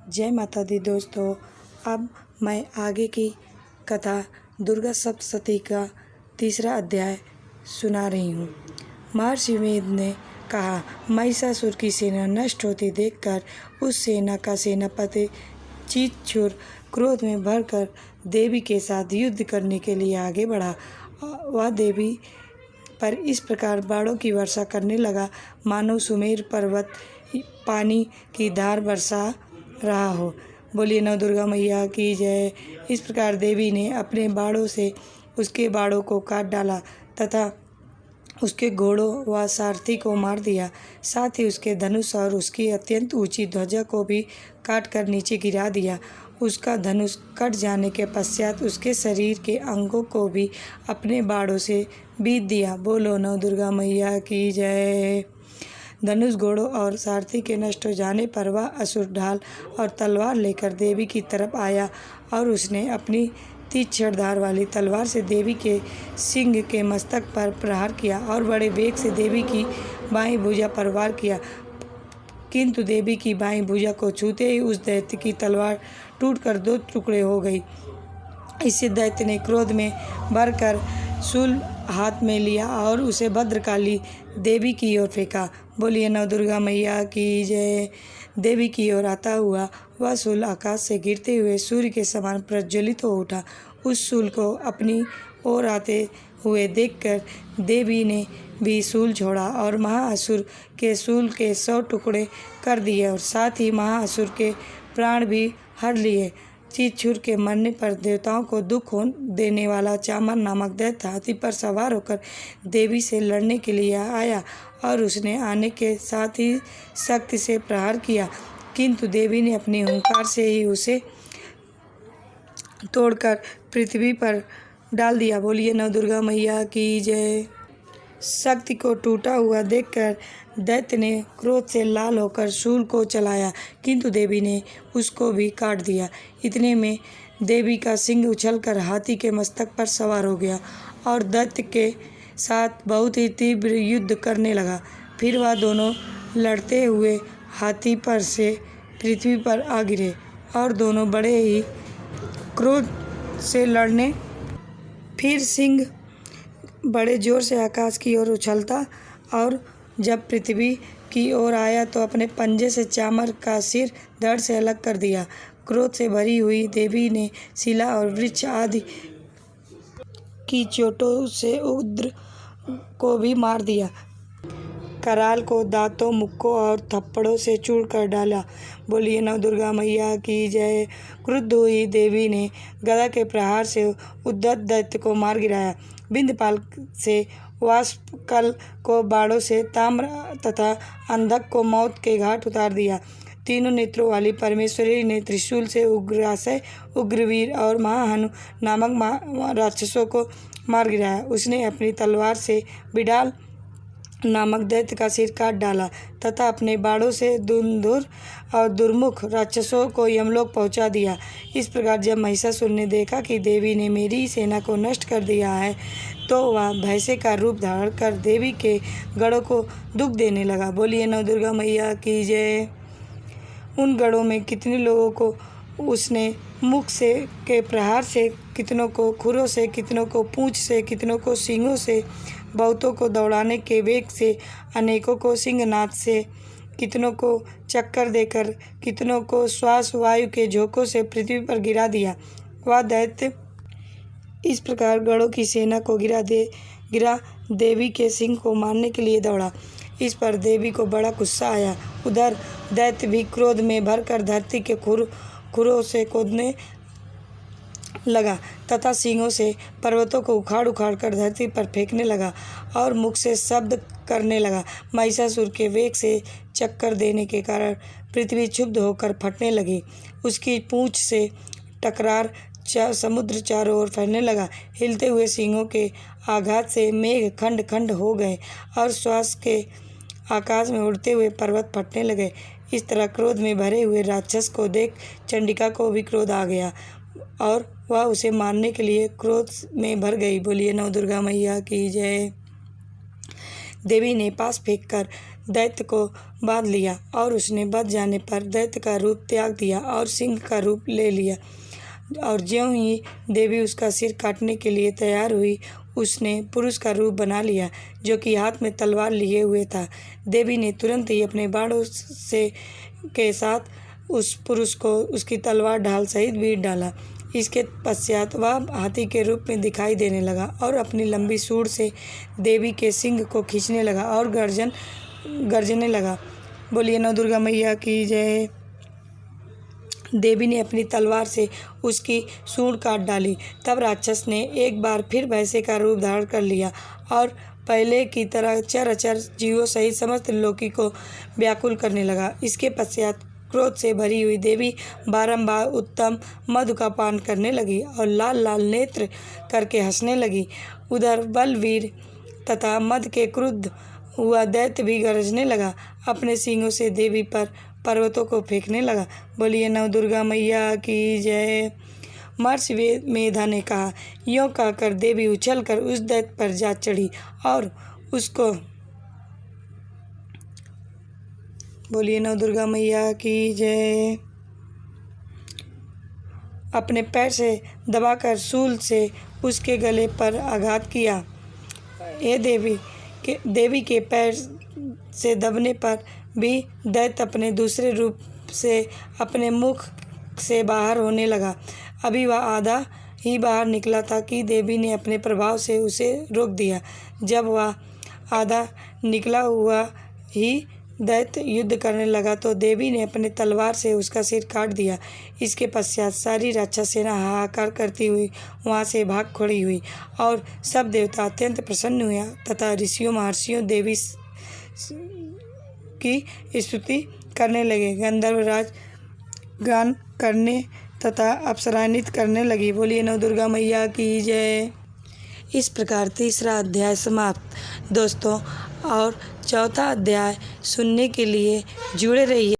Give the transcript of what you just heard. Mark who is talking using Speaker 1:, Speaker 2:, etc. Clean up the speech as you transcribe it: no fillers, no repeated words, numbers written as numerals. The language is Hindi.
Speaker 1: जय माता दी दोस्तों। अब मैं आगे की कथा दुर्गा सप्तशती का तीसरा अध्याय सुना रही हूँ। महर्षि वेद ने कहा, महिषासुर की सेना नष्ट होती देखकर उस सेना का सेनापति चीचुर क्रोध में भरकर देवी के साथ युद्ध करने के लिए आगे बढ़ा। वह देवी पर इस प्रकार बाणों की वर्षा करने लगा मानो सुमेर पर्वत पानी की धार बरसा रहा हो। बोलिए नव दुर्गा मैया की जय। इस प्रकार देवी ने अपने बाणों से उसके बाणों को काट डाला तथा उसके घोड़ों व सारथी को मार दिया। साथ ही उसके धनुष और उसकी अत्यंत ऊंची ध्वजा को भी काट कर नीचे गिरा दिया। उसका धनुष कट जाने के पश्चात उसके शरीर के अंगों को भी अपने बाणों से बीत दिया। बोलो नव दुर्गा मैया की जय। धनुष घोड़ों और सारथी के नष्ट हो जाने पर वह असुर ढाल और तलवार लेकर देवी की तरफ आया और उसने अपनी तीक्ष्ण धार वाली तलवार से देवी के सिंह के मस्तक पर प्रहार किया और बड़े वेग से देवी की बाईं भुजा पर वार किया। किंतु देवी की बाईं भुजा को छूते ही उस दैत्य की तलवार टूटकर दो टुकड़े हो गई। इससे दैत्य ने क्रोध में भरकर शूल हाथ में लिया और उसे भद्रकाली देवी की ओर फेंका। बोलिए नव दुर्गा मैया की जय। देवी की ओर आता हुआ वह शूल आकाश से गिरते हुए सूर्य के समान प्रज्वलित हो उठा। उस शूल को अपनी ओर आते हुए देखकर देवी ने भी शूल छोड़ा और महाअसुर के शूल के 100 टुकड़े कर दिए और साथ ही महाअसुर के प्राण भी हर लिए। चीचुर के मरने पर देवताओं को दुख देने वाला चामर नामक दैत्य हाथी पर सवार होकर देवी से लड़ने के लिए आया और उसने आने के साथ ही शक्ति से प्रहार किया, किंतु देवी ने अपने हुंकार से ही उसे तोड़कर पृथ्वी पर डाल दिया। बोलिए नव दुर्गा मैया की जय। शक्ति को टूटा हुआ देखकर दैत्य ने क्रोध से लाल होकर शूल को चलाया, किंतु देवी ने उसको भी काट दिया। इतने में देवी का सिंह उछलकर हाथी के मस्तक पर सवार हो गया और दैत्य के साथ बहुत ही तीव्र युद्ध करने लगा। फिर वह दोनों लड़ते हुए हाथी पर से पृथ्वी पर आ गिरे और दोनों बड़े ही क्रोध से लड़ने। फिर सिंह बड़े जोर से आकाश की ओर उछलता और जब पृथ्वी की ओर आया तो अपने पंजे से चामर का सिर धड़ से अलग कर दिया। क्रोध से भरी हुई देवी ने शिला और वृक्ष आदि की चोटों से उग्र को भी मार दिया। कराल को दांतों, मुक्कों और थप्पड़ों से चूर कर डाला। बोलिए नव दुर्गा मैया की जय। क्रुद्ध हुई देवी ने गदा के प्रहार से उद्धत दैत्य को मार गिराया। बिंदपाल से वाष्पकल को बाणों से ताम्र तथा अंधक को मौत के घाट उतार दिया। तीनों नेत्रों वाली परमेश्वरी ने त्रिशूल से उग्रासय, उग्रवीर और महाहनु नामक राक्षसों को मार गिराया। उसने अपनी तलवार से बिडाल नामक दैत्य का सिर काट डाला तथा अपने बाणों से धुंधुर और दुर्मुख राक्षसों को यमलोक पहुंचा दिया। इस प्रकार जब महिषासुर ने देखा कि देवी ने मेरी सेना को नष्ट कर दिया है तो वह भैंसे का रूप धारण कर देवी के गढ़ों को दुख देने लगा। बोलिए नव दुर्गा मैया की जय। उन गढ़ों में कितने लोगों को उसने मुख से के प्रहार से, कितनों को खुरों से, कितनों को पूंछ से, कितनों को सींगों से, बहुतों को दौड़ाने के वेग से, अनेकों को सिंहनाद से, कितनों को चक्कर देकर, कितनों को श्वास वायु के झोंकों से पृथ्वी पर गिरा दिया। वह दैत्य इस प्रकार गढ़ों की सेना को गिरा देवी के सिंह को मारने के लिए दौड़ा। इस पर देवी को बड़ा गुस्सा आया। उधर दैत्य भी क्रोध में भरकर धरती के खुरों से खोदने लगा तथा सींगों से पर्वतों को उखाड़ उखाड़ कर धरती पर फेंकने लगा और मुख से शब्द करने लगा। महिषासुर के वेग से चक्कर देने के कारण पृथ्वी क्षुब्ध होकर फटने लगी। उसकी पूंछ से टकरार समुद्र चारों ओर फैलने लगा। हिलते हुए सींगों के आघात से मेघ खंड खंड हो गए और श्वास के आकाश में उड़ते हुए पर्वत फटने लगे। इस तरह क्रोध में भरे हुए राक्षस को देख चंडिका को भी क्रोध आ गया और वह उसे मारने के लिए क्रोध में भर गई। बोलिए नव दुर्गा मैया की जय। देवी ने पास फेंककर दैत्य को बांध लिया और उसने बच जाने पर दैत्य का रूप त्याग दिया और सिंह का रूप ले लिया। और ज्यों ही देवी उसका सिर काटने के लिए तैयार हुई, उसने पुरुष का रूप बना लिया जो कि हाथ में तलवार लिए हुए था। देवी ने तुरंत ही अपने बाणों से के साथ उस पुरुष को उसकी तलवार ढाल सहित बीट डाला। इसके पश्चात वह हाथी के रूप में दिखाई देने लगा और अपनी लंबी सूंड से देवी के सिंग को खींचने लगा और गर्जने लगा। बोलिए नौ दुर्गा मैया की जय। देवी ने अपनी तलवार से उसकी सूंड काट डाली। तब राक्षस ने एक बार फिर भैंसे का रूप धारण कर लिया और पहले की तरह चराचर जीवों सहित समस्त लोकी को व्याकुल करने लगा। इसके पश्चात क्रोध से भरी हुई देवी बारंबार उत्तम मधु का पान करने लगी और लाल लाल नेत्र करके हंसने लगी। उधर बलवीर तथा मद के क्रुद्ध हुआ दैत्य भी गरजने लगा, अपने सींगों से देवी पर पर्वतों को फेंकने लगा। बोलिए नव दुर्गा मैया की जय। महर्षि मेधा ने कहा। यों कहकर देवी उछलकर उस दैत्य पर जा चढ़ी और उसको बोलिए नव दुर्गा मैया की जय। अपने पैर से दबाकर शूल से उसके गले पर आघात किया। ये देवी के पैर से दबने पर भी दैत्य अपने दूसरे रूप से अपने मुख से बाहर होने लगा। अभी वह आधा ही बाहर निकला था कि देवी ने अपने प्रभाव से उसे रोक दिया। जब वह आधा निकला हुआ ही दैत्य युद्ध करने लगा तो देवी ने अपने तलवार से उसका सिर काट दिया। इसके पश्चात सारी राक्षस सेना हाहाकार करती हुई वहाँ से भाग खड़ी हुई और सब देवता अत्यंत प्रसन्न हुए तथा ऋषियों महर्षियों देवी की स्तुति करने लगे। गंधर्वराज गान करने तथा अप्सराएं नृत्य करने लगी। बोलिए नव दुर्गा मैया की जय। इस प्रकार तीसरा अध्याय समाप्त। दोस्तों और चौथा अध्याय सुनने के लिए जुड़े रहिए।